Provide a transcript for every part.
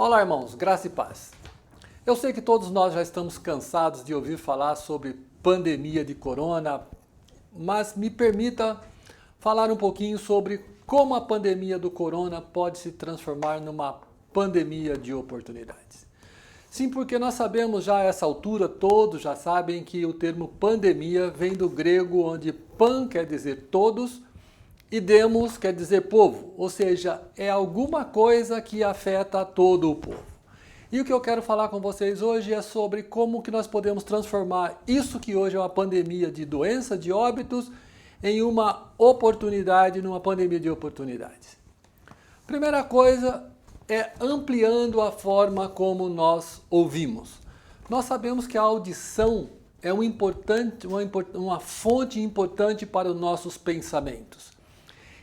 Olá, irmãos, graça e paz. Eu sei que todos nós já estamos cansados de ouvir falar sobre pandemia de corona, mas me permita falar um pouquinho sobre como a pandemia do corona pode se transformar numa pandemia de oportunidades. Sim, porque nós sabemos já a essa altura, todos já sabem que o termo pandemia vem do grego, onde pan quer dizer todos e demos quer dizer povo, ou seja, é alguma coisa que afeta todo o povo. E o que eu quero falar com vocês hoje é sobre como que nós podemos transformar isso que hoje é uma pandemia de doença, de óbitos, em uma oportunidade, numa pandemia de oportunidades. Primeira coisa é ampliando a forma como nós ouvimos. Nós sabemos que a audição é uma fonte importante para os nossos pensamentos.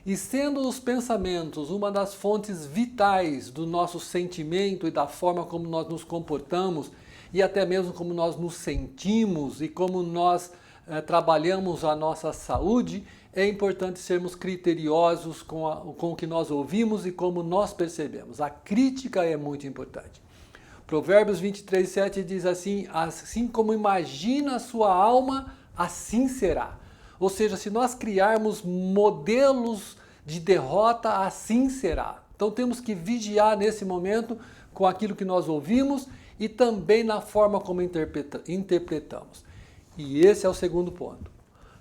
E sendo os pensamentos uma das fontes vitais do nosso sentimento e da forma como nós nos comportamos e até mesmo como nós nos sentimos e como nós trabalhamos a nossa saúde, é importante sermos criteriosos com o que nós ouvimos e como nós percebemos. A crítica é muito importante. Provérbios 23:7 diz assim como imagina a sua alma, assim será. Ou seja, se nós criarmos modelos de derrota, assim será. Então temos que vigiar nesse momento com aquilo que nós ouvimos e também na forma como interpretamos. E esse é o segundo ponto.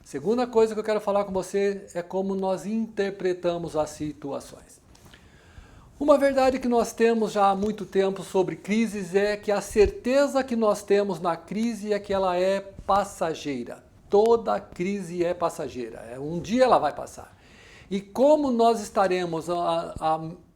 Segunda coisa que eu quero falar com você é como nós interpretamos as situações. Uma verdade que nós temos já há muito tempo sobre crises é que a certeza que nós temos na crise é que ela é passageira. Toda crise é passageira. Um dia ela vai passar. E como nós estaremos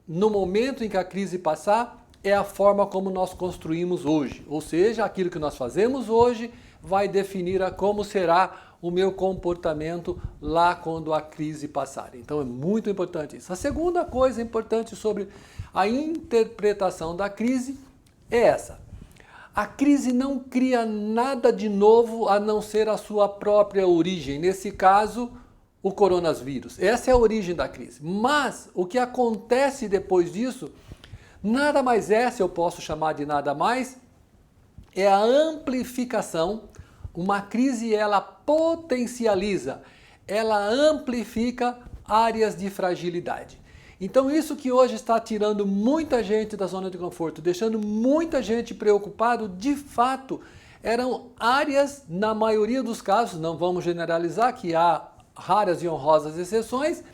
no momento em que a crise passar, é a forma como nós construímos hoje. Ou seja, aquilo que nós fazemos hoje vai definir como será o meu comportamento lá quando a crise passar. Então é muito importante isso. A segunda coisa importante sobre a interpretação da crise é essa. A crise não cria nada de novo a não ser a sua própria origem. Nesse caso, o coronavírus. Essa é a origem da crise. Mas o que acontece depois disso, nada mais é, se eu posso chamar de nada mais, é a amplificação. Uma crise, ela potencializa, ela amplifica áreas de fragilidade. Então isso que hoje está tirando muita gente da zona de conforto, deixando muita gente preocupado, de fato, eram áreas, na maioria dos casos, não vamos generalizar, que há raras e honrosas exceções,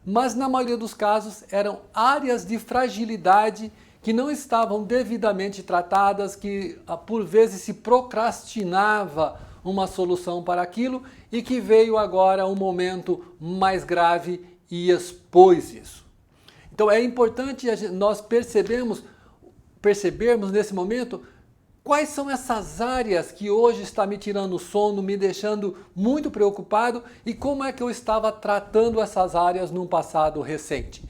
mas na maioria dos casos eram áreas de fragilidade que não estavam devidamente tratadas, que por vezes se procrastinava uma solução para aquilo e que veio agora um momento mais grave e expôs isso. Então é importante nós percebermos nesse momento quais são essas áreas que hoje está me tirando o sono, me deixando muito preocupado e como é que eu estava tratando essas áreas num passado recente.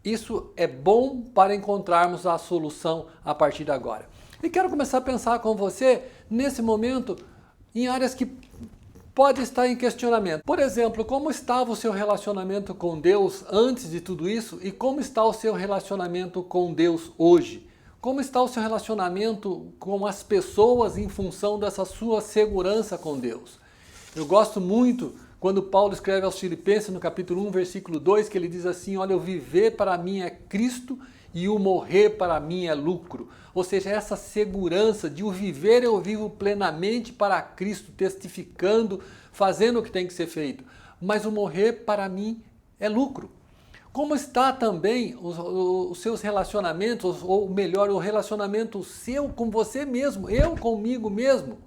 Isso é bom para encontrarmos a solução a partir de agora. E quero começar a pensar com você, nesse momento, em áreas que pode estar em questionamento. Por exemplo, como estava o seu relacionamento com Deus antes de tudo isso e como está o seu relacionamento com Deus hoje? Como está o seu relacionamento com as pessoas em função dessa sua segurança com Deus? Eu gosto muito quando Paulo escreve aos Filipenses no capítulo 1, versículo 2, que ele diz assim, olha, o viver para mim é Cristo e o morrer para mim é lucro. Ou seja, essa segurança de o viver eu vivo plenamente para Cristo, testificando, fazendo o que tem que ser feito. Mas o morrer para mim é lucro. Como está também os seus relacionamentos, ou melhor, o relacionamento seu com você mesmo, eu comigo mesmo?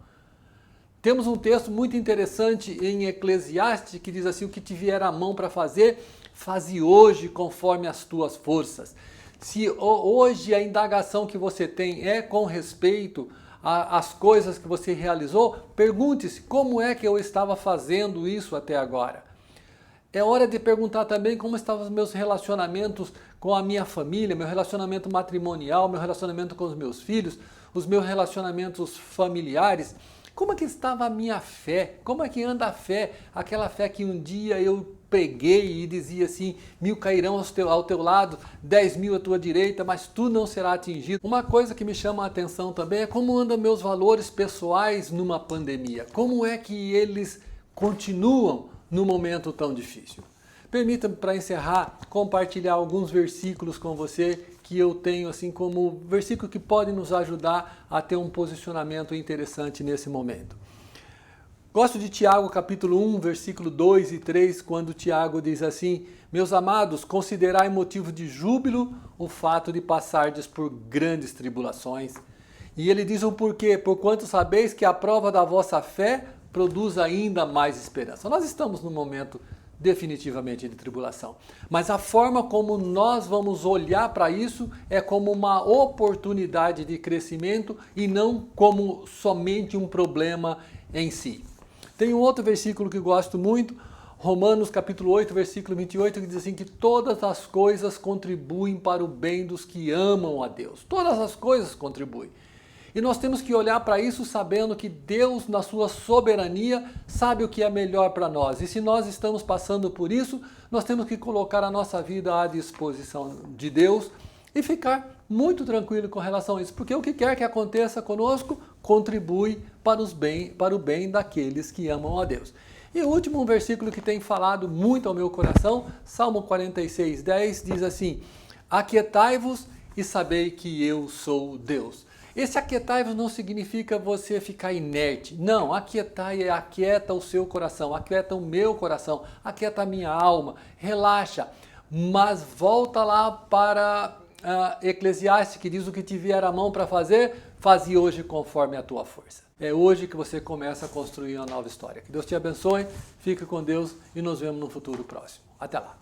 Temos um texto muito interessante em Eclesiastes que diz assim, o que te vier à mão para fazer, faze hoje conforme as tuas forças. Se hoje a indagação que você tem é com respeito às coisas que você realizou, pergunte-se como é que eu estava fazendo isso até agora. É hora de perguntar também como estavam os meus relacionamentos com a minha família, meu relacionamento matrimonial, meu relacionamento com os meus filhos, os meus relacionamentos familiares. Como é que estava a minha fé? Como é que anda a fé? Aquela fé que um dia eu preguei e dizia assim, 1000 cairão ao teu lado, 10.000 à tua direita, mas tu não serás atingido. Uma coisa que me chama a atenção também é como andam meus valores pessoais numa pandemia. Como é que eles continuam num momento tão difícil? Permita-me, para encerrar, compartilhar alguns versículos com você que eu tenho assim como versículo que pode nos ajudar a ter um posicionamento interessante nesse momento. Gosto de Tiago capítulo 1, versículo 2 e 3, quando Tiago diz assim, meus amados, considerai motivo de júbilo o fato de passardes por grandes tribulações. E ele diz o porquê, porquanto sabeis que a prova da vossa fé produz ainda mais esperança. Nós estamos num momento definitivamente de tribulação. Mas a forma como nós vamos olhar para isso é como uma oportunidade de crescimento e não como somente um problema em si. Tem um outro versículo que gosto muito, Romanos capítulo 8, versículo 28, que diz assim que todas as coisas contribuem para o bem dos que amam a Deus. Todas as coisas contribuem. E nós temos que olhar para isso sabendo que Deus, na sua soberania, sabe o que é melhor para nós. E se nós estamos passando por isso, nós temos que colocar a nossa vida à disposição de Deus e ficar muito tranquilo com relação a isso. Porque o que quer que aconteça conosco, contribui para o bem daqueles que amam a Deus. E o último versículo que tem falado muito ao meu coração, Salmo 46, 10, diz assim, aquietai-vos e sabei que eu sou Deus. Esse aquietai-vos não significa você ficar inerte. Não, aquietai é aquieta o seu coração, aquieta o meu coração, aquieta a minha alma, relaxa. Mas volta lá para Eclesiastes, que diz o que te vier a mão para fazer, faze hoje conforme a tua força. É hoje que você começa a construir uma nova história. Que Deus te abençoe, fique com Deus e nos vemos no futuro próximo. Até lá.